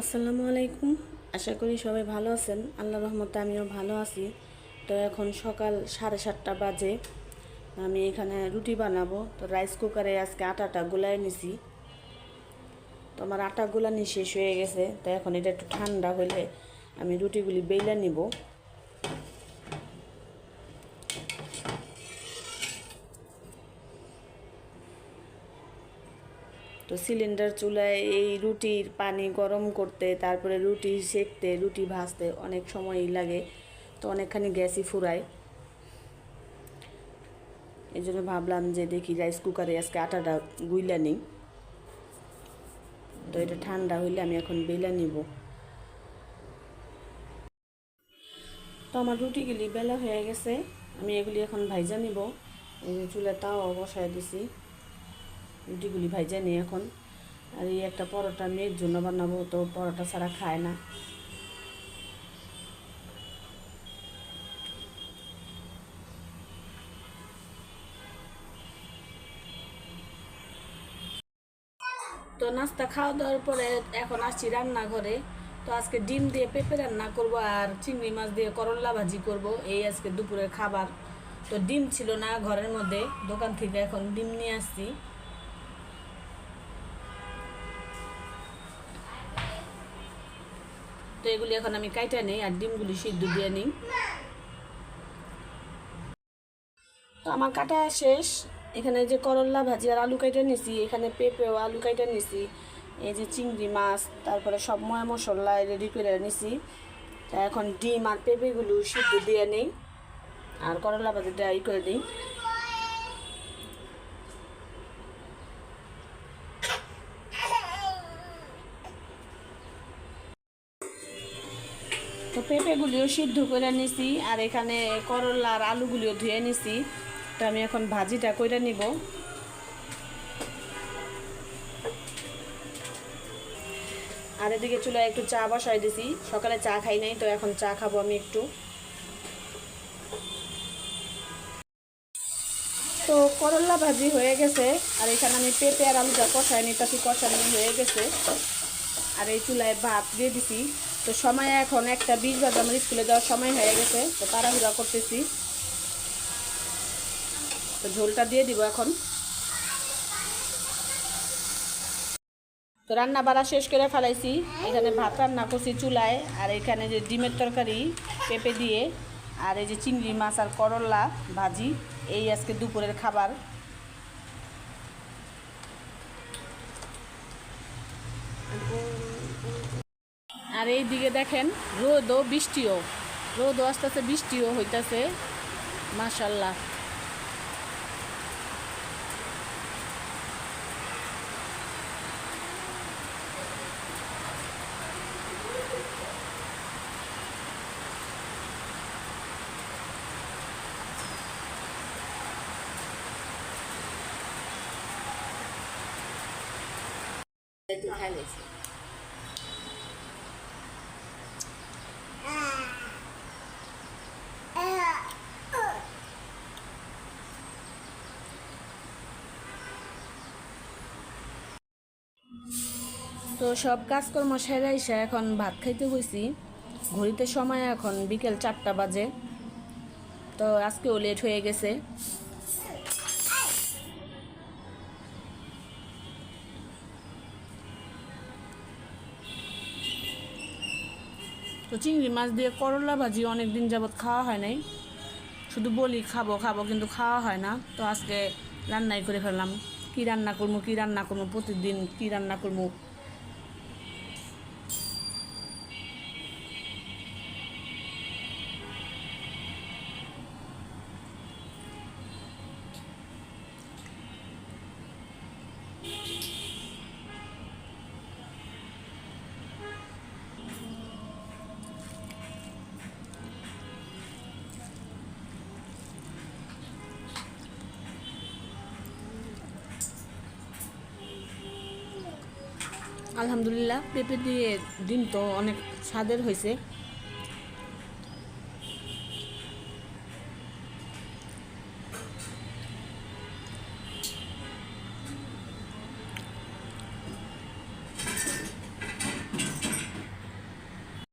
আসসালামু আলাইকুম। আশা করি সবাই ভালো আছেন। আল্লাহর রহমতে আমিও ভালো আছি। তো এখন সকাল 7:30 বাজে। আমি এখানে রুটি বানাবো। তো রাইস কুকারে আজকে আটাটা গুলায় নিছি। তো আমার আটা গুলানি শেষ হয়ে গেছে। তো এখন এটা একটু ঠান্ডা হলে আমি রুটিগুলি বেলে নিব। তো সিলিন্ডার চুলায় এই রুটির পানি গরম করতে, তারপরে রুটি সেঁকতে, রুটি ভাজতে অনেক সময়ই লাগে। তো অনেকখানি গ্যাসই ফুরায়। এই জন্য ভাবলাম যে দেখি রাইস কুকারে আজকে আটাটা গুইলা নিই। তো এটা ঠান্ডা হইলে আমি এখন বেলা নিব। তো আমার রুটিগুলি বেলা হয়ে গেছে। আমি এগুলি এখন ভাইজা নিব। এই যে চুলে তাও বসায় দিছি, রুটিগুলি ভাইজা নিই এখন। আর এই একটা পরোটা মেয়ের জন্য বানাবো, তো পরোটা ছাড়া খায় না। তো নাস্তা খাওয়া দাওয়ার পরে এখন আসছি রান্নাঘরে। তো আজকে ডিম দিয়ে পেঁপে রান্না করব আর চিংড়ি মাছ দিয়ে করল্লা ভাজি করব, এই আজকে দুপুরের খাবার। তো ডিম ছিল না ঘরের মধ্যে, দোকান থেকে এখন ডিম নিয়ে আসছি। তো এগুলি এখন আমি কাইটা নিই আর ডিমগুলি সিদ্ধ দিয়ে নিই। তো আমার কাটা শেষ। এখানে যে করল্লা ভাজি আর আলু কাইটা নিছি, এখানে পেঁপেও আলু কাইটা নিছি, এই যে চিংড়ি মাছ, তারপরে সব ময়া মশলা রেডি করে নিছি। তা এখন ডিম আর পেঁপেগুলো সিদ্ধ দিয়ে নেই আর করল্লা ভাজিটা করে দিই। তো পেঁপেগুলিও সিদ্ধ করে নিছি আর এখানে করলা আর আলুগুলিও ধুয়ে নিছি। তো আমি এখন ভাজিটা করে নিব। আর এদিকে চুলায় একটু চা বসাই দিছি, সকালে চা খাই নাই, তো এখন চা খাবো আমি একটু। তো করলা ভাজি হয়ে গেছে আর এখানে আমি পেঁপে আর আলুটা কষাই নিতেছি, কষানো হয়ে গেছে। আর এই চুলায় ভাত দিয়ে দিছি। তো সময় এখন 1:20 বাজে, আমার স্কুলে যাওয়ার সময় হয়ে গেছে। তো তাড়াহুড়া করতেছি। তো ঝোলটা দিয়ে দিব এখন। তো রান্না বাড়া শেষ করে ফেলাইছি। এখানে ভাত রান্না করছি চুলায়, আর এখানে যে ডিমের তরকারি পেঁপে দিয়ে, আর এই যে চিংড়ি মাছ আর করলা ভাজি, এই আজকে দুপুরের খাবার। আর এই দিকে দেখেন রোদও বৃষ্টিও, রোদও আস্তে আস্তে বৃষ্টিও হইতেছে, মাশাল্লাহ। তো সব কাজকর্ম সেরে এসে এখন ভাত খাইতে হয়েছি। ঘড়িতে সময় এখন বিকেল 4টা বাজে। তো আজকেও লেট হয়ে গেছে। তো চিংড়ি মাছ দিয়ে করলা ভাজি অনেক দিন যাবৎ খাওয়া হয় নাই, শুধু বলি খাবো খাবো কিন্তু খাওয়া হয় না। তো আজকে রান্নাই করে ফেললাম। কি রান্না করবো কি রান্না করবো, প্রতিদিন কি রান্না করবো। আলহামদুলিল্লাহ, পেঁপে দিয়ে ডিম তো অনেক স্বাদের হয়েছে।